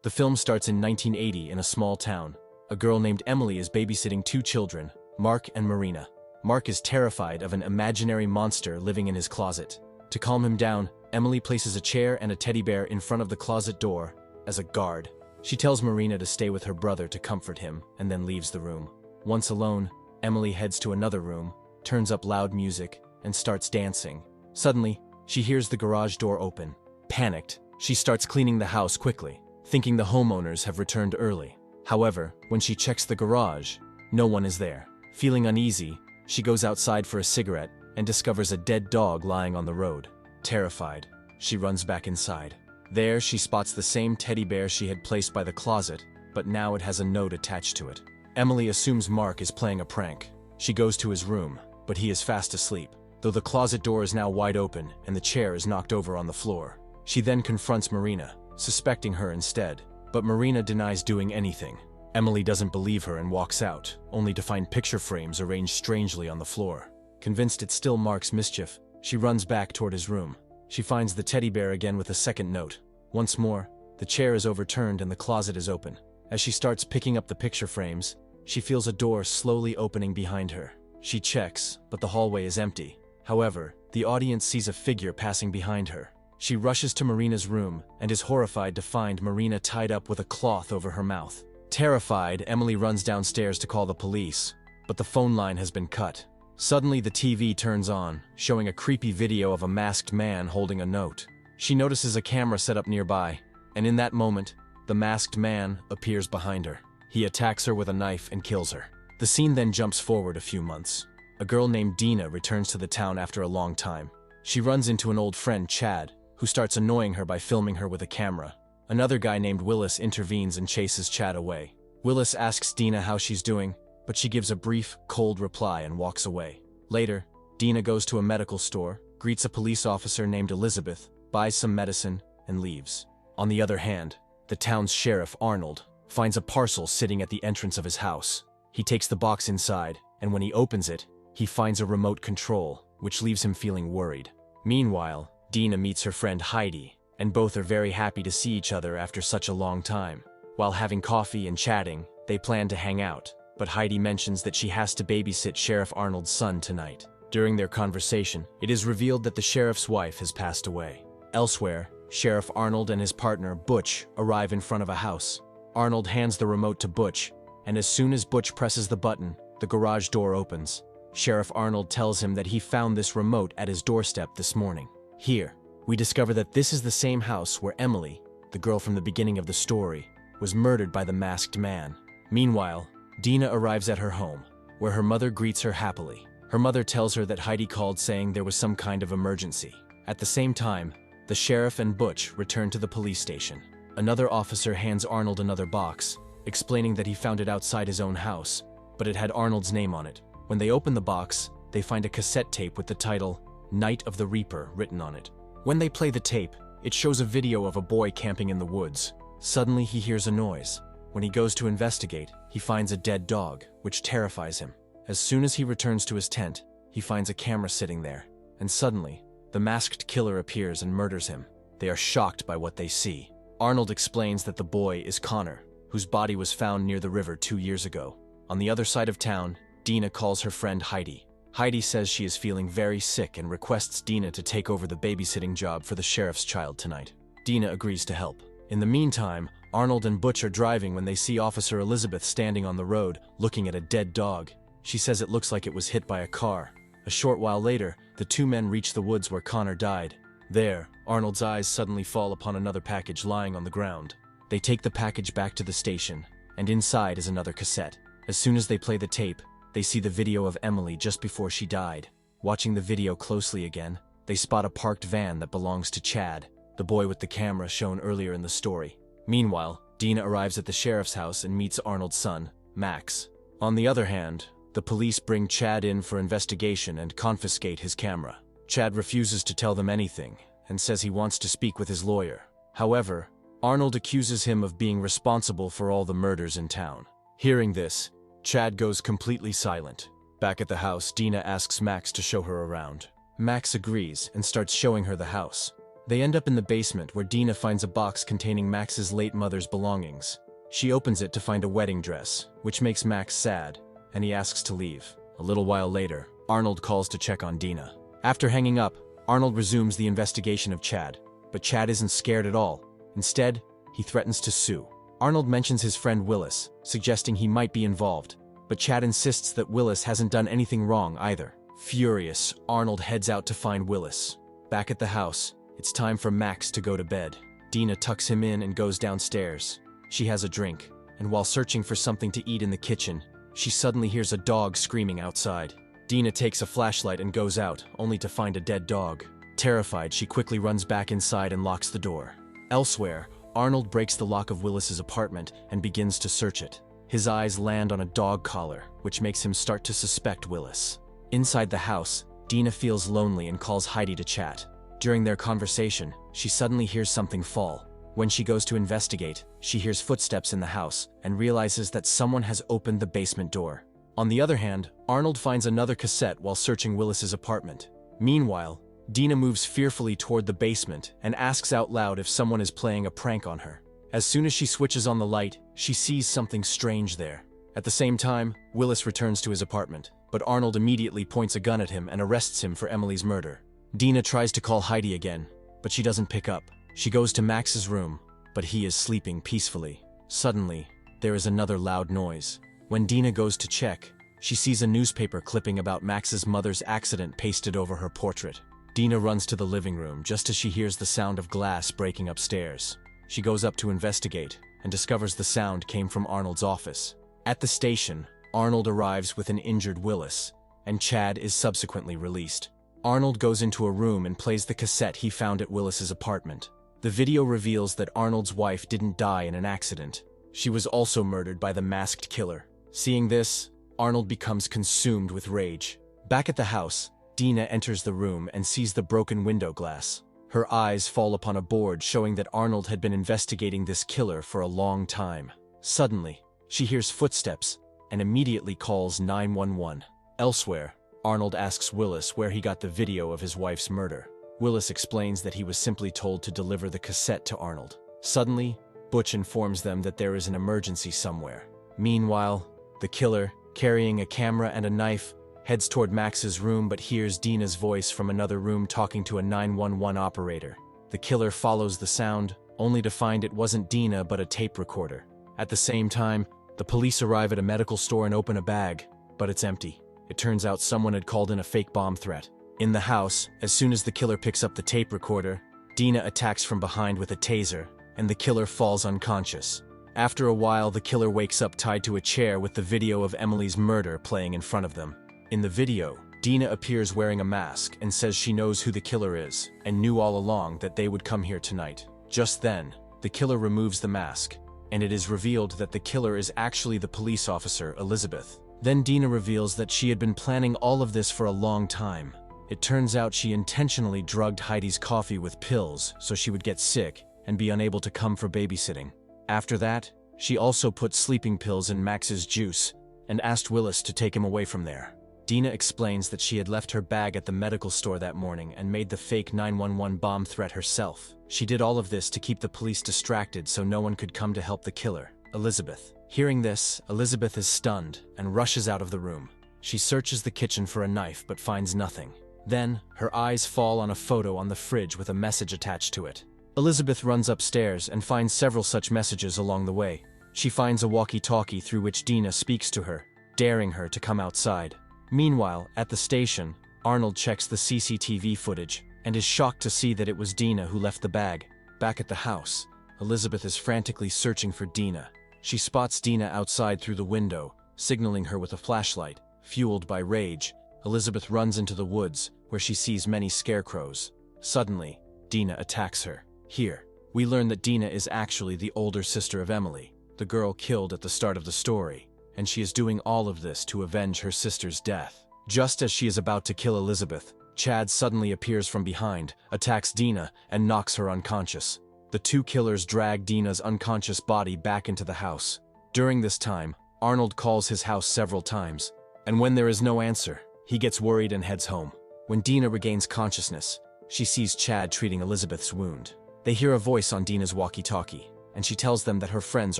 The film starts in 1980 in a small town. A girl named Emily is babysitting two children, Mark and Marina. Mark is terrified of an imaginary monster living in his closet. To calm him down, Emily places a chair and a teddy bear in front of the closet door as a guard. She tells Marina to stay with her brother to comfort him and then leaves the room. Once alone, Emily heads to another room, turns up loud music, and starts dancing. Suddenly, she hears the garage door open. Panicked, she starts cleaning the house quickly, thinking the homeowners have returned early. However, when she checks the garage, no one is there. Feeling uneasy, she goes outside for a cigarette and discovers a dead dog lying on the road. Terrified, she runs back inside. There, she spots the same teddy bear she had placed by the closet, but now it has a note attached to it. Emily assumes Mark is playing a prank. She goes to his room, but he is fast asleep, though the closet door is now wide open and the chair is knocked over on the floor. She then confronts Marina, suspecting her instead, but Marina denies doing anything. Emily doesn't believe her and walks out, only to find picture frames arranged strangely on the floor. Convinced it's still Mark's mischief, she runs back toward his room. She finds the teddy bear again with a second note. Once more, the chair is overturned and the closet is open. As she starts picking up the picture frames, she feels a door slowly opening behind her. She checks, but the hallway is empty. However, the audience sees a figure passing behind her. She rushes to Marina's room and is horrified to find Marina tied up with a cloth over her mouth. Terrified, Emily runs downstairs to call the police, but the phone line has been cut. Suddenly, the TV turns on, showing a creepy video of a masked man holding a note. She notices a camera set up nearby, and in that moment, the masked man appears behind her. He attacks her with a knife and kills her. The scene then jumps forward a few months. A girl named Dena returns to the town after a long time. She runs into an old friend, Chad, who starts annoying her by filming her with a camera. Another guy named Willis intervenes and chases Chad away. Willis asks Dena how she's doing, but she gives a brief, cold reply and walks away. Later, Dena goes to a medical store, greets a police officer named Elizabeth, buys some medicine, and leaves. On the other hand, the town's sheriff, Arnold, finds a parcel sitting at the entrance of his house. He takes the box inside, and when he opens it, he finds a remote control, which leaves him feeling worried. Meanwhile, Dena meets her friend Heidi, and both are very happy to see each other after such a long time. While having coffee and chatting, they plan to hang out, but Heidi mentions that she has to babysit Sheriff Arnold's son tonight. During their conversation, it is revealed that the sheriff's wife has passed away. Elsewhere, Sheriff Arnold and his partner, Butch, arrive in front of a house. Arnold hands the remote to Butch, and as soon as Butch presses the button, the garage door opens. Sheriff Arnold tells him that he found this remote at his doorstep this morning. Here, we discover that this is the same house where Emily, the girl from the beginning of the story, was murdered by the masked man. Meanwhile, Dena arrives at her home, where her mother greets her happily. Her mother tells her that Heidi called saying there was some kind of emergency. At the same time, the sheriff and Butch return to the police station. Another officer hands Arnold another box, explaining that he found it outside his own house, but it had Arnold's name on it. When they open the box, they find a cassette tape with the title, Night of the Reaper, written on it. When they play the tape, it shows a video of a boy camping in the woods. Suddenly, he hears a noise. When he goes to investigate, he finds a dead dog, which terrifies him. As soon as he returns to his tent, he finds a camera sitting there, and suddenly, the masked killer appears and murders him. They are shocked by what they see. Arnold explains that the boy is Connor, whose body was found near the river 2 years ago. On the other side of town, Dena calls her friend Heidi. Heidi says she is feeling very sick and requests Dena to take over the babysitting job for the sheriff's child tonight. Dena agrees to help. In the meantime, Arnold and Butch are driving when they see Officer Elizabeth standing on the road, looking at a dead dog. She says it looks like it was hit by a car. A short while later, the two men reach the woods where Connor died. There, Arnold's eyes suddenly fall upon another package lying on the ground. They take the package back to the station, and inside is another cassette. As soon as they play the tape, they see the video of Emily just before she died. Watching the video closely again, they spot a parked van that belongs to Chad, the boy with the camera shown earlier in the story. Meanwhile, Dena arrives at the sheriff's house and meets Arnold's son, Max. On the other hand, the police bring Chad in for investigation and confiscate his camera. Chad refuses to tell them anything and says he wants to speak with his lawyer. However, Arnold accuses him of being responsible for all the murders in town. Hearing this, Chad goes completely silent. Back at the house, Dena asks Max to show her around. Max agrees and starts showing her the house. They end up in the basement where Dena finds a box containing Max's late mother's belongings. She opens it to find a wedding dress, which makes Max sad, and he asks to leave. A little while later, Arnold calls to check on Dena. After hanging up, Arnold resumes the investigation of Chad, but Chad isn't scared at all. Instead, he threatens to sue. Arnold mentions his friend Willis, suggesting he might be involved, but Chad insists that Willis hasn't done anything wrong either. Furious, Arnold heads out to find Willis. Back at the house, it's time for Max to go to bed. Dena tucks him in and goes downstairs. She has a drink, and while searching for something to eat in the kitchen, she suddenly hears a dog screaming outside. Dena takes a flashlight and goes out, only to find a dead dog. Terrified, she quickly runs back inside and locks the door. Elsewhere, Arnold breaks the lock of Willis's apartment and begins to search it. His eyes land on a dog collar, which makes him start to suspect Willis. Inside the house, Dena feels lonely and calls Heidi to chat. During their conversation, she suddenly hears something fall. When she goes to investigate, she hears footsteps in the house and realizes that someone has opened the basement door. On the other hand, Arnold finds another cassette while searching Willis's apartment. Meanwhile, Dena moves fearfully toward the basement and asks out loud if someone is playing a prank on her. As soon as she switches on the light, she sees something strange there. At the same time, Willis returns to his apartment, but Arnold immediately points a gun at him and arrests him for Emily's murder. Dena tries to call Heidi again, but she doesn't pick up. She goes to Max's room, but he is sleeping peacefully. Suddenly, there is another loud noise. When Dena goes to check, she sees a newspaper clipping about Max's mother's accident pasted over her portrait. Dena runs to the living room just as she hears the sound of glass breaking upstairs. She goes up to investigate and discovers the sound came from Arnold's office. At the station, Arnold arrives with an injured Willis, and Chad is subsequently released. Arnold goes into a room and plays the cassette he found at Willis's apartment. The video reveals that Arnold's wife didn't die in an accident. She was also murdered by the masked killer. Seeing this, Arnold becomes consumed with rage. Back at the house, Dena enters the room and sees the broken window glass. Her eyes fall upon a board showing that Arnold had been investigating this killer for a long time. Suddenly, she hears footsteps and immediately calls 911. Elsewhere, Arnold asks Willis where he got the video of his wife's murder. Willis explains that he was simply told to deliver the cassette to Arnold. Suddenly, Butch informs them that there is an emergency somewhere. Meanwhile, the killer, carrying a camera and a knife, heads toward Max's room but hears Dena's voice from another room talking to a 911 operator. The killer follows the sound, only to find it wasn't Dena but a tape recorder. At the same time, the police arrive at a medical store and open a bag, but it's empty. It turns out someone had called in a fake bomb threat. In the house, as soon as the killer picks up the tape recorder, Dena attacks from behind with a taser, and the killer falls unconscious. After a while, the killer wakes up tied to a chair with the video of Emily's murder playing in front of them. In the video, Dena appears wearing a mask and says she knows who the killer is, and knew all along that they would come here tonight. Just then, the killer removes the mask, and it is revealed that the killer is actually the police officer, Elizabeth. Then Dena reveals that she had been planning all of this for a long time. It turns out she intentionally drugged Heidi's coffee with pills so she would get sick and be unable to come for babysitting. After that, she also put sleeping pills in Max's juice and asked Willis to take him away from there. Dena explains that she had left her bag at the medical store that morning and made the fake 911 bomb threat herself. She did all of this to keep the police distracted so no one could come to help the killer, Elizabeth. Hearing this, Elizabeth is stunned and rushes out of the room. She searches the kitchen for a knife but finds nothing. Then, her eyes fall on a photo on the fridge with a message attached to it. Elizabeth runs upstairs and finds several such messages along the way. She finds a walkie-talkie through which Dena speaks to her, daring her to come outside. Meanwhile, at the station, Arnold checks the CCTV footage and is shocked to see that it was Dena who left the bag. Back at the house, Elizabeth is frantically searching for Dena. She spots Dena outside through the window, signaling her with a flashlight. Fueled by rage, Elizabeth runs into the woods, where she sees many scarecrows. Suddenly, Dena attacks her. Here, we learn that Dena is actually the older sister of Emily, the girl killed at the start of the story, and she is doing all of this to avenge her sister's death. Just as she is about to kill Elizabeth, Chad suddenly appears from behind, attacks Dena, and knocks her unconscious. The two killers drag Dena's unconscious body back into the house. During this time, Arnold calls his house several times, and when there is no answer, he gets worried and heads home. When Dena regains consciousness, she sees Chad treating Elizabeth's wound. They hear a voice on Dena's walkie-talkie, and she tells them that her friends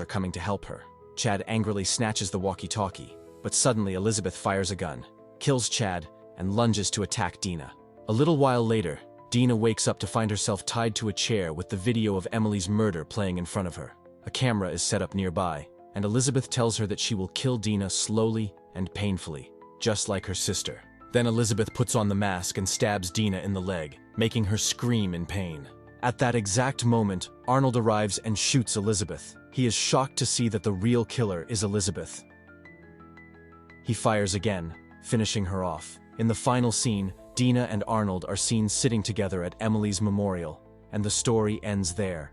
are coming to help her. Chad angrily snatches the walkie-talkie, but suddenly Elizabeth fires a gun, kills Chad, and lunges to attack Dena. A little while later, Dena wakes up to find herself tied to a chair with the video of Emily's murder playing in front of her. A camera is set up nearby, and Elizabeth tells her that she will kill Dena slowly and painfully, just like her sister. Then Elizabeth puts on the mask and stabs Dena in the leg, making her scream in pain. At that exact moment, Arnold arrives and shoots Elizabeth. He is shocked to see that the real killer is Elizabeth. He fires again, finishing her off. In the final scene, Dena and Arnold are seen sitting together at Emily's memorial, and the story ends there.